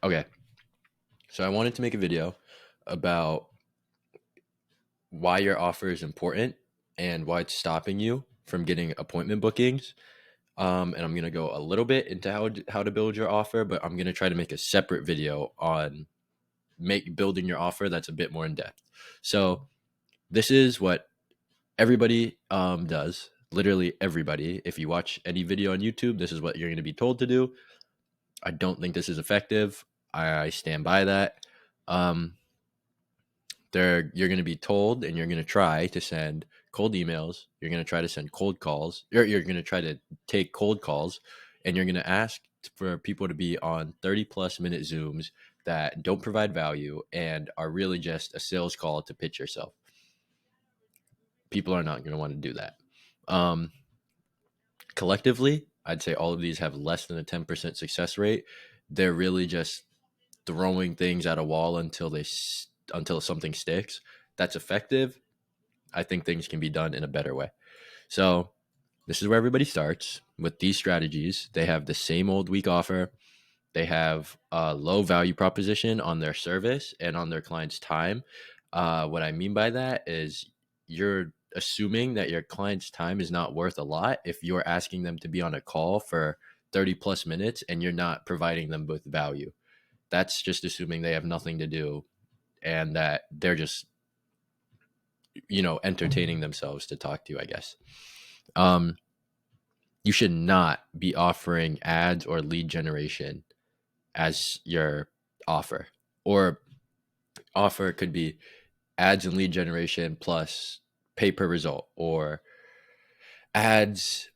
Okay. So I wanted to make a video about why your offer is important and why it's stopping you from getting appointment bookings. And I'm gonna go a little bit into how to build your offer, but I'm gonna try to make a separate video on make building your offer that's a bit more in depth. So this is what everybody does. Literally everybody. If you watch any video on YouTube, this is what you're going to be told to do. I don't think this is effective. I stand by that. Um, you're going to be told, and you're going to try to send cold emails. You're going to try to send cold calls. You're going to try to take cold calls, and you're going to ask for people to be on 30+ minute Zooms that don't provide value and are really just a sales call to pitch yourself. People are not going to want to do that. Um, Collectively, I'd say all of these have less than a 10% success rate. They're really just throwing things at a wall until something sticks. That's effective. I think things can be done in a better way. So, this is where everybody starts with these strategies. They have the same old weak offer. They have a low value proposition on their service and on their client's time. What I mean by that is you're assuming that your client's time is not worth a lot if you're asking them to be on a call for 30+ minutes and you're not providing them with value. That's just assuming they have nothing to do and that they're just, entertaining themselves to talk to you, I guess. Um, you should not be offering ads or lead generation as your offer. Or offer could be ads and lead generation plus pay per result, or ads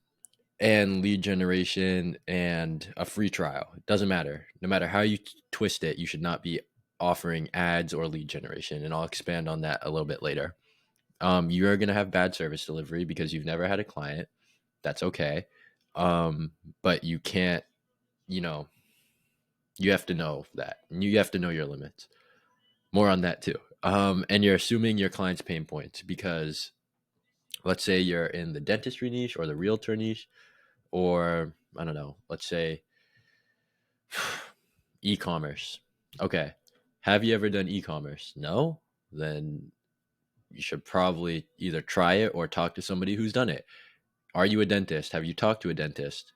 and lead generation and a free trial. It doesn't matter. No matter how you twist it, you should not be offering ads or lead generation. And I'll expand on that a little bit later. You're going to have bad service delivery because you've never had a client. That's okay. But you can't, you know, you have to know that. You have to know your limits. More on that too. And you're assuming your client's pain points because let's say you're in the dentistry niche or the realtor niche, or I don't know, let's say e-commerce. Okay. Have you ever done e-commerce? No? Then you should probably either try it or talk to somebody who's done it. Are you a dentist? Have you talked to a dentist?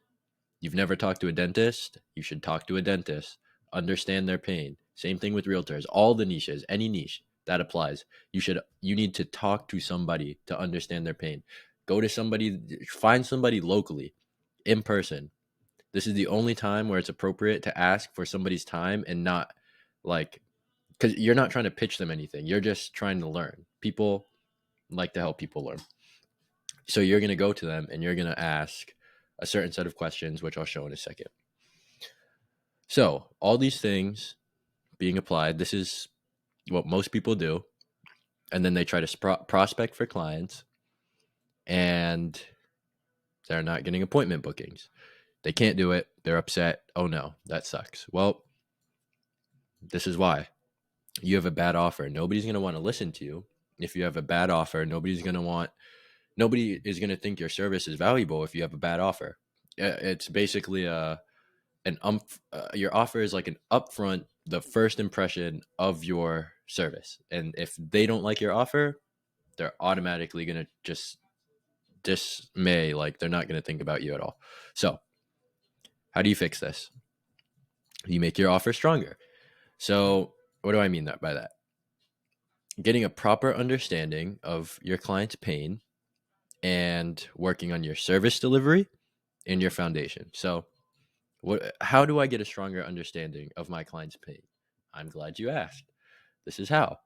You've never talked to a dentist? You should talk to a dentist. Understand their pain. Same thing with realtors. All the niches, any niche that applies. You need to talk to somebody to understand their pain. Go to somebody, find somebody locally, in person. This is the only time where it's appropriate to ask for somebody's time and not like because you're not trying to pitch them anything. You're just trying to learn. People like to help people learn. So you're going to go to them and you're going to ask a certain set of questions, which I'll show in a second. So all these things being applied, this is what most people do. And then they try to prospect for clients and they're not getting appointment bookings. They can't do it. They're upset. Oh no, that sucks. Well, this is why. You have a bad offer. Nobody's going to want to listen to you. If you have a bad offer, nobody is going to think your service is valuable if you have a bad offer. It's basically your offer is like an upfront, the first impression of your service. And if they don't like your offer, they're automatically going to just dismay, like they're not going to think about you at all. So, how do you fix this? You make your offer stronger. So, what do I mean by that? Getting a proper understanding of your client's pain and working on your service delivery and your foundation. So, how do I get a stronger understanding of my client's pain? I'm glad you asked. This is how.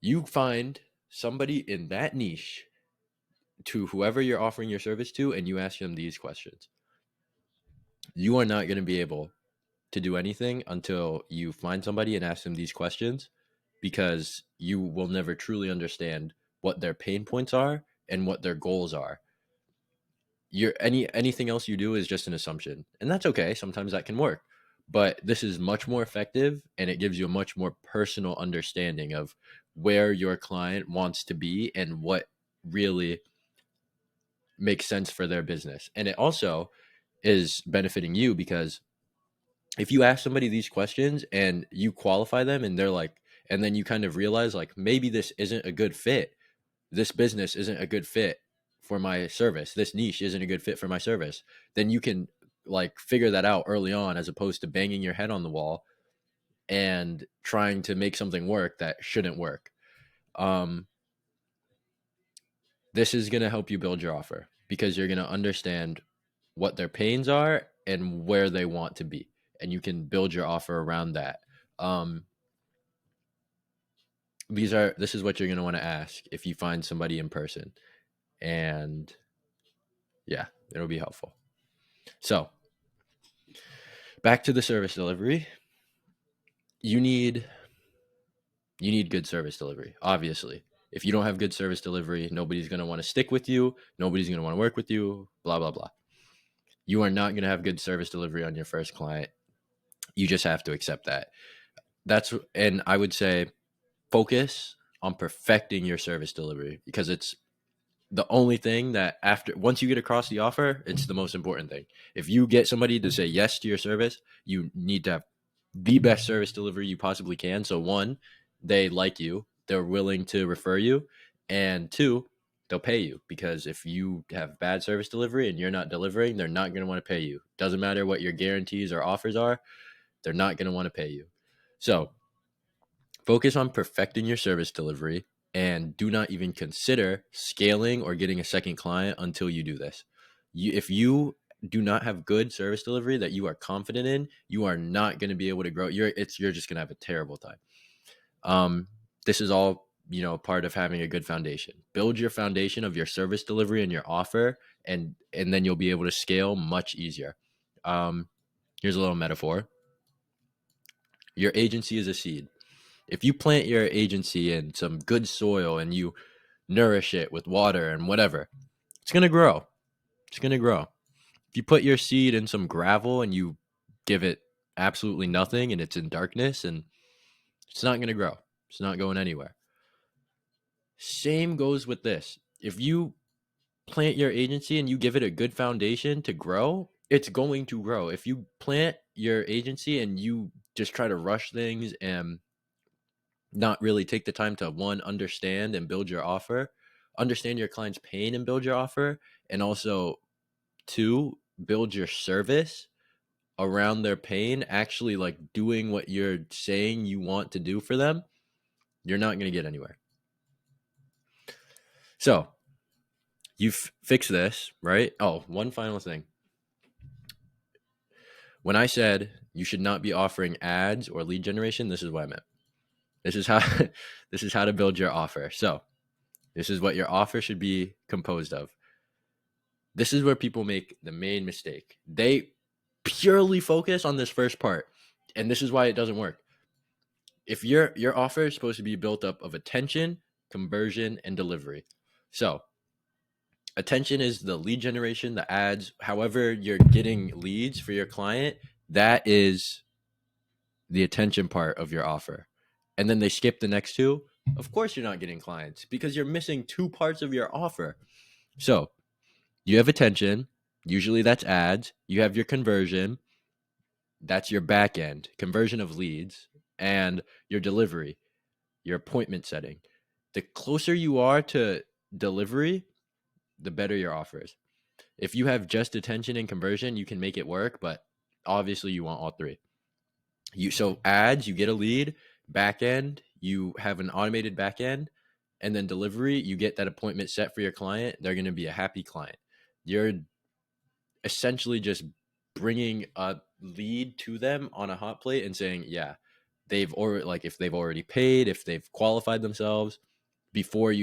You find somebody in that niche, to whoever you're offering your service to, and you ask them these questions. You are not going to be able to do anything until you find somebody and ask them these questions, because you will never truly understand what their pain points are and what their goals are. Anything else you do is just an assumption, and that's okay. Sometimes that can work, but this is much more effective, and it gives you a much more personal understanding of where your client wants to be and what really makes sense for their business. And it also is benefiting you because if you ask somebody these questions and you qualify them and they're like, and then you kind of realize like maybe this isn't a good fit, this business isn't a good fit for my service, this niche isn't a good fit for my service, then you can like figure that out early on, as opposed to banging your head on the wall and trying to make something work that shouldn't work. um this is going to help you build your offer, because you're going to understand what their pains are and where they want to be, and you can build your offer around that. um this is what you're going to want to ask if you find somebody in person, and yeah, it'll be helpful. So back to the service delivery. You need you need good service delivery, obviously. If you don't have good service delivery, nobody's going to want to stick with you, nobody's going to want to work with you, blah blah blah. You are not going to have good service delivery on your first client. You just have to accept that. And I would say focus on perfecting your service delivery, because it's the only thing that, after once you get across the offer, it's the most important thing. If you get somebody to say yes to your service, you need to have the best service delivery you possibly can. So one, they like you, they're willing to refer you, and two, they'll pay you, because if you have bad service delivery and you're not delivering, they're not going to want to pay you. Doesn't matter what your guarantees or offers are, they're not going to want to pay you. So focus on perfecting your service delivery, and do not even consider scaling or getting a second client until you do this. If you do not have good service delivery that you are confident in, you are not going to be able to grow. You're just going to have a terrible time. This is all, part of having a good foundation. Build your foundation of your service delivery and your offer, and then you'll be able to scale much easier. Here's a little metaphor. Your agency is a seed. If you plant your agency in some good soil and you nourish it with water and whatever, it's going to grow. It's going to grow. If you put your seed in some gravel and you give it absolutely nothing and it's in darkness, and it's not going to grow. It's not going anywhere. Same goes with this. If you plant your agency and you give it a good foundation to grow, it's going to grow. If you plant your agency and you just try to rush things and not really take the time to, one, understand and build your offer, understand your client's pain and build your offer, and also two, build your service around their pain, actually like doing what you're saying you want to do for them, you're not going to get anywhere. So you fix this, right? Oh, one final thing. When I said you should not be offering ads or lead generation, this is what I meant. This is how this is how to build your offer. So this is what your offer should be composed of. This is where people make the main mistake. They purely focus on this first part, and this is why it doesn't work. If your offer is supposed to be built up of attention, conversion, and delivery. So attention is the lead generation, the ads, however you're getting leads for your client, that is the attention part of your offer. And then they skip the next two. Of course you're not getting clients, because you're missing two parts of your offer. So you have attention, usually that's ads. You have your conversion, that's your back end, conversion of leads, and your delivery, your appointment setting. The closer you are to delivery, the better your offer is. If you have just attention and conversion, you can make it work, but obviously you want all three. So ads, you get a lead. Back end, you have an automated back end. And then delivery, you get that appointment set for your client. They're going to be a happy client. You're essentially just bringing a lead to them on a hot plate and saying, yeah, they've already, like, if they've already paid, if they've qualified themselves before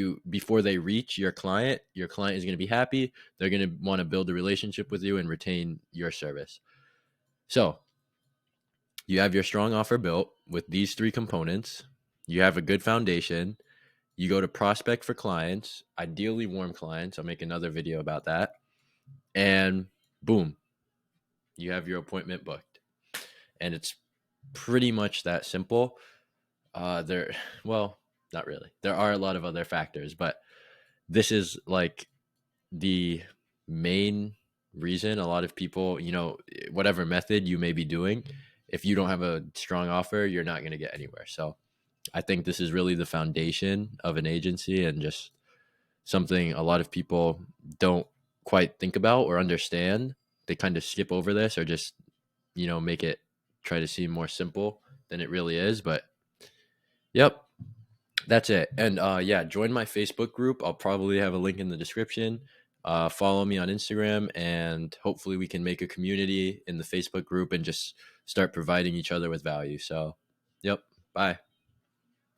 they reach your client is going to be happy. They're going to want to build a relationship with you and retain your service. So you have your strong offer built with these three components. You have a good foundation. You go to prospect for clients, ideally warm clients. I'll make another video about that. And boom, you have your appointment booked. And it's pretty much that simple. Well, not really. There are a lot of other factors, but this is like the main reason a lot of people, whatever method you may be doing, if you don't have a strong offer, you're not going to get anywhere. So I think this is really the foundation of an agency, and just something a lot of people don't quite think about or understand. They kind of skip over this, or just, make it try to seem more simple than it really is. But yep, that's it. And yeah, join my Facebook group. I'll probably have a link in the description. Follow me on Instagram, and hopefully we can make a community in the Facebook group and just start providing each other with value. So, yep. Bye.